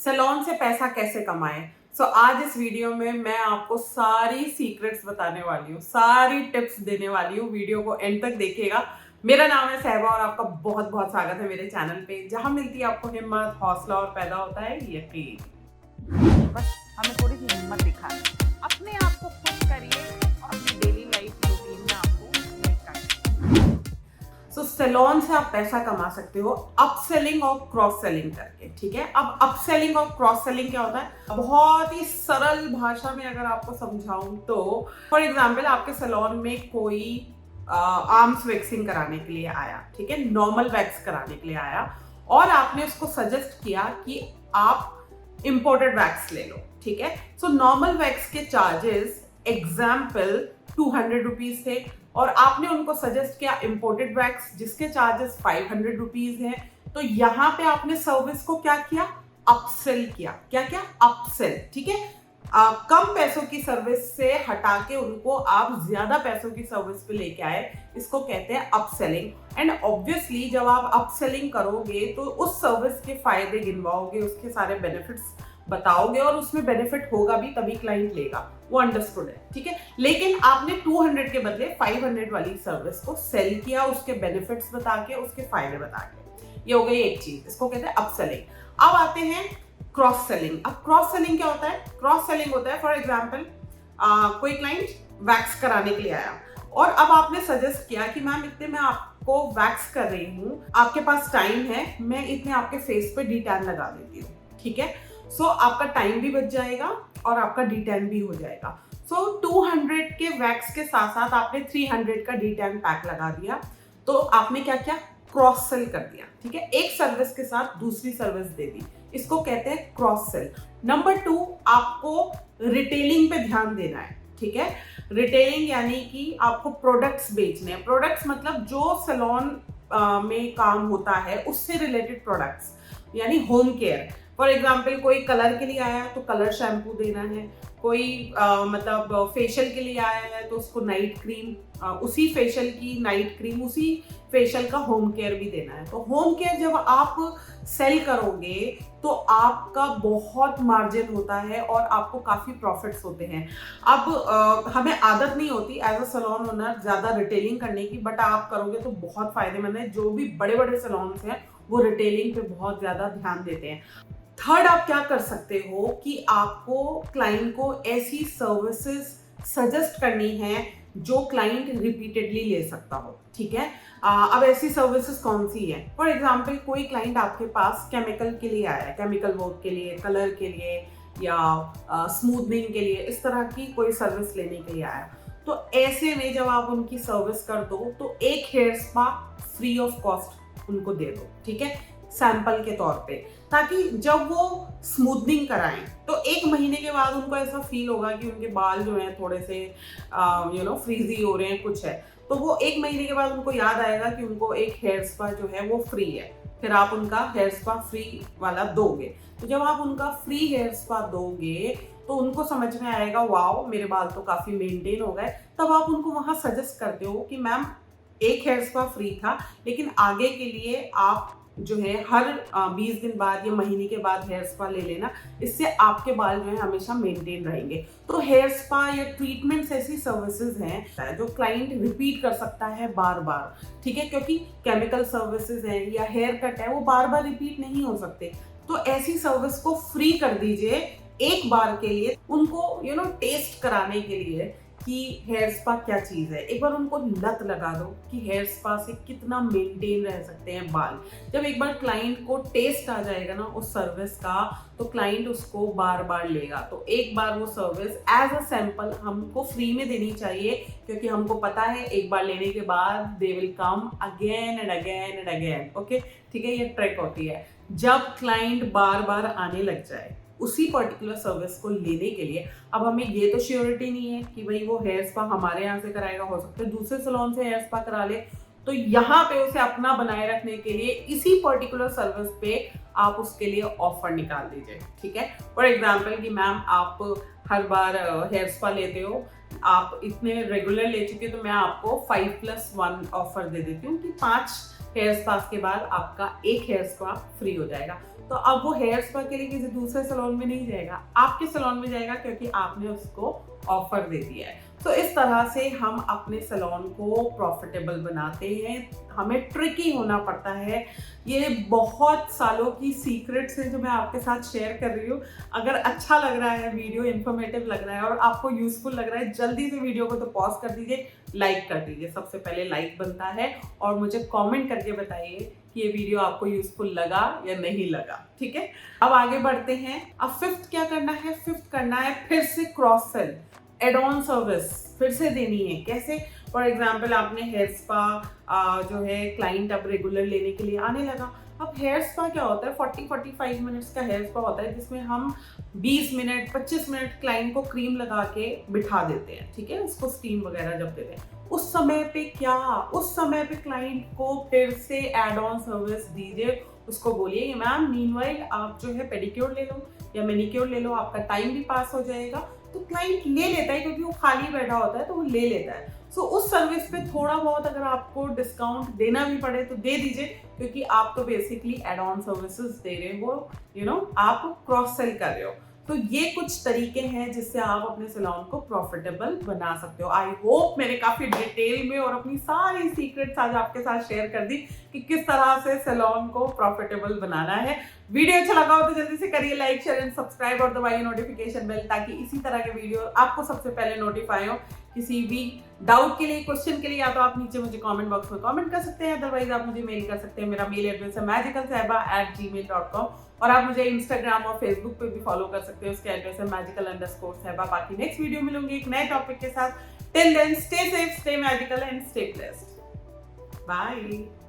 Salon से पैसा कैसे कमाएं। आज इस वीडियो में मैं आपको सारी सीक्रेट्स बताने वाली हूँ, सारी टिप्स देने वाली हूँ। वीडियो को एंड तक देखिएगा। मेरा नाम है सहबा और आपका बहुत बहुत स्वागत है मेरे चैनल पे, जहाँ मिलती है आपको हिम्मत, हौसला और पैदा होता है यकीन। बस हमें थोड़ी सी हिम्मत दिखाएं, अपने आप को खुश करिए और अपनी डेली लाइफ रूटीन में आपको मेक करिए। सैलून से आप पैसा कमा सकते हो अपसेलिंग और क्रॉस सेलिंग करके। ठीक है, अब अपसेलिंग और क्रॉस सेलिंग क्या होता है, बहुत ही सरल भाषा में अगर आपको समझाऊं तो फॉर एग्जाम्पल आपके सैलून में कोई आर्म्स वैक्सिंग कराने के लिए आया, ठीक है, नॉर्मल वैक्स कराने के लिए आया और आपने उसको सजेस्ट किया कि आप इंपोर्टेड वैक्स ले लो। ठीक है, सो नॉर्मल वैक्स के चार्जेस एग्जाम्पल 200 रुपीज थे और आपने उनको सजेस्ट किया इंपोर्टेड वैक्स जिसके चार्जेस 500 रुपीज हैं। तो यहाँ पे आपने सर्विस को क्या किया, अपसेल किया। क्या क्या, अपसेल। ठीक है, कम पैसों की सर्विस से हटा के उनको आप ज्यादा पैसों की सर्विस पे लेके आए, इसको कहते हैं अपसेलिंग। एंड ऑब्वियसली जब आप अपसेलिंग करोगे तो उस सर्विस के फायदे गिनवाओगे, उसके सारे बेनिफिट्स बताओगे और उसमें बेनिफिट होगा भी तभी क्लाइंट लेगा, वो अंडरस्टूड है। ठीक है, लेकिन आपने 200 के बदले 500 वाली सर्विस को सेल किया, उसके बेनिफिट्स बता के, उसके फायदे बता के। ये हो गई एक चीज, इसको कहते हैं अपसेलिंग। अब आते हैं क्रॉस सेलिंग। अब क्रॉस सेलिंग क्या होता है, क्रॉस सेलिंग होता है फॉर एग्जाम्पल कोई क्लाइंट वैक्स कराने के लिए आया और अब आपने सजेस्ट किया कि मैम इतने मैं आपको वैक्स कर रही हूँ, आपके पास टाइम है, मैं इतने आपके फेस पे डी-टैन लगा देती हूँ। ठीक है, सो आपका टाइम भी बच जाएगा और आपका डी-टैन भी हो जाएगा। सो 200 के वैक्स के साथ साथ आपने 300 का डी-टैन पैक लगा दिया। तो आपने क्या किया, क्रॉस सेल कर दिया। ठीक है, एक सर्विस के साथ दूसरी सर्विस दे दी, इसको कहते हैं क्रॉस सेल। नंबर 2, आपको रिटेलिंग पे ध्यान देना है। ठीक है, रिटेलिंग यानी कि आपको प्रोडक्ट्स बेचने हैं। प्रोडक्ट्स मतलब जो सैलून में काम होता है उससे रिलेटेड प्रोडक्ट्स, यानी होम केयर। फॉर एग्जाम्पल कोई कलर के लिए आया तो कलर शैम्पू देना है, कोई मतलब फेशियल के लिए आया है तो उसको नाइट क्रीम, उसी फेशियल की नाइट क्रीम, उसी फेशियल का होम केयर भी देना है। तो होम केयर जब आप सेल करोगे तो आपका बहुत मार्जिन होता है और आपको काफी प्रॉफिट्स होते हैं। अब हमें आदत नहीं होती एज अ सैलून ओनर ज्यादा रिटेलिंग करने की, बट आप करोगे तो बहुत फायदेमंद है। जो भी बड़े बड़े सैलून्स हैं वो रिटेलिंग पे बहुत ज्यादा ध्यान देते हैं। थर्ड, आप क्या कर सकते हो कि आपको क्लाइंट को ऐसी सर्विसेज सजेस्ट करनी है जो क्लाइंट रिपीटेडली ले सकता हो। ठीक है, अब ऐसी सर्विसेज कौन सी है, फॉर एग्जांपल कोई क्लाइंट आपके पास केमिकल के लिए आया है, केमिकल वर्क के लिए, कलर के लिए या स्मूथनिंग के लिए, इस तरह की कोई सर्विस लेने के लिए आया। तो ऐसे में जब आप उनकी सर्विस कर दो तो एक hair spa free of cost उनको दे दो। ठीक है, सैंपल के तौर पे, ताकि जब वो स्मूथनिंग कराएं तो 1 महीने के बाद उनको ऐसा फील होगा कि उनके बाल जो हैं थोड़े से फ्रीजी हो रहे हैं, कुछ है, तो वो 1 महीने के बाद उनको याद आएगा कि उनको एक हेयर स्पा जो है वो फ्री है। फिर आप उनका हेयर स्पा फ्री वाला दोगे। तो जब आप उनका फ्री हेयर स्पा दोगे तो उनको समझ में आएगा वाओ मेरे बाल तो काफी मेंटेन हो गए। तब आप उनको वहां सजेस्ट करते हो कि मैम एक हेयर स्पा फ्री था, लेकिन आगे के लिए आप जो है हर 20 दिन बाद या महीने के बाद हेयर स्पा ले लेना, इससे आपके बाल जो है हमेशा मेंटेन रहेंगे। तो हेयर स्पा या ट्रीटमेंट्स ऐसी सर्विसेज हैं जो क्लाइंट रिपीट कर सकता है बार बार। ठीक है, क्योंकि केमिकल सर्विसेज हैं या हेयर कट है, वो बार बार रिपीट नहीं हो सकते। तो ऐसी सर्विस को फ्री कर दीजिए एक बार के लिए, उनको टेस्ट कराने के लिए कि हेयर स्पा क्या चीज है। एक बार उनको लत लगा दो कि हेयर स्पा से कितना मेंटेन रह सकते हैं बाल। जब एक बार क्लाइंट को टेस्ट आ जाएगा ना उस सर्विस का, तो क्लाइंट उसको बार बार लेगा। तो एक बार वो सर्विस एज अ सैंपल हमको फ्री में देनी चाहिए, क्योंकि हमको पता है एक बार लेने के बाद they will come again and again and again. Okay, ठीक है, ये ट्रिक होती है। जब क्लाइंट बार बार आने लग जाए उसी पर्टिकुलर सर्विस को लेने के लिए, अब हमें ये तो श्योरिटी नहीं है कि भाई वो हेयर स्पा हमारे यहाँ से कराएगा, हो सकता है दूसरे सैलून से हेयर स्पा करा ले। तो यहाँ पे उसे अपना बनाए रखने के लिए इसी पर्टिकुलर सर्विस पे आप उसके लिए ऑफर निकाल दीजिए। ठीक है, फॉर एग्जाम्पल कि मैम आप हर बार हेयर स्पा लेते हो, आप इतने रेगुलर ले चुके हो, तो मैं आपको 5+1 ऑफर दे देती हूँ कि 5 हेयर स्पा के बाद आपका एक हेयर स्पा फ्री हो जाएगा। तो अब वो हेयर स्पा के लिए किसी दूसरे सैलून में नहीं जाएगा, आपके सैलून में जाएगा, क्योंकि आपने उसको ऑफर दे दिया है। तो इस तरह से हम अपने सैलून को प्रॉफिटेबल बनाते हैं, हमें ट्रिकी होना पड़ता है। ये बहुत सालों की सीक्रेट्स हैं जो मैं आपके साथ शेयर कर रही हूँ। अगर अच्छा लग रहा है वीडियो, इन्फॉर्मेटिव लग रहा है और आपको यूजफुल लग रहा है, जल्दी से वीडियो को तो पॉज कर दीजिए, लाइक कर दीजिए। सबसे पहले लाइक बनता है, और मुझे कमेंट करके बताइए कि ये वीडियो आपको यूजफुल लगा या नहीं लगा, ठीक है। अब आगे बढ़ते हैं। अब फिफ्थ क्या करना है? फिफ्थ करना है फिर से cross sell, add on service फिर से देनी है। कैसे? फॉर एग्जाम्पल आपने हेयर स्पा जो है क्लाइंट अब रेगुलर लेने के लिए आने लगा। अब हेयर स्पा क्या होता है? 40-45 मिनट्स का हेयर स्पा होता है, जिसमें हम 20 मिनट 25 मिनट क्लाइंट को क्रीम लगा के बिठा देते हैं, ठीक है, उसको स्टीम वगैरह जब देते हैं। उस समय पे क्या, उस समय पे क्लाइंट को फिर से एड ऑन सर्विस दीजिए। उसको बोलिए कि मैम मीनवाइल आप जो है पेडिक्योर ले लो या मैनिक्योर ले लो, आपका टाइम भी पास हो जाएगा। तो क्लाइंट ले लेता है, क्योंकि वो खाली बैठा होता है तो वो ले लेता है। सो उस सर्विस पे थोड़ा बहुत अगर आपको डिस्काउंट देना भी पड़े तो दे दीजिए, क्योंकि आप तो बेसिकली एड ऑन सर्विसेज दे रहे हो, आप क्रॉस सेल कर रहे हो। तो ये कुछ तरीके हैं जिससे आप अपने सैलून को प्रॉफिटेबल बना सकते हो। आई होप मैंने काफी डिटेल में और अपनी सारी सीक्रेट्स आज आपके साथ शेयर कर दी कि किस तरह से सैलून को प्रॉफिटेबल बनाना है। वीडियो अच्छा लगा हो तो जल्दी से करिए लाइक, शेयर एंड सब्सक्राइब, और दबाइए नोटिफिकेशन बेल, ताकि इसी तरह के वीडियो आपको सबसे पहले नोटिफाई हो। किसी भी डाउट के लिए, क्वेश्चन के लिए, या तो आप नीचे मुझे कमेंट बॉक्स में कमेंट कर सकते हैं, अदरवाइज आप मुझे मेल कर सकते हैं। मेरा मेल एड्रेस है magicalsaiba@gmail.com, और आप मुझे इंस्टाग्राम और फेसबुक पे भी फॉलो कर सकते हैं, उसका एड्रेस है magical_saiba। बाकी नेक्स्ट वीडियो मिलूंगी एक नए टॉपिक के साथ। Till then stay safe, stay magical and stay blessed. Bye.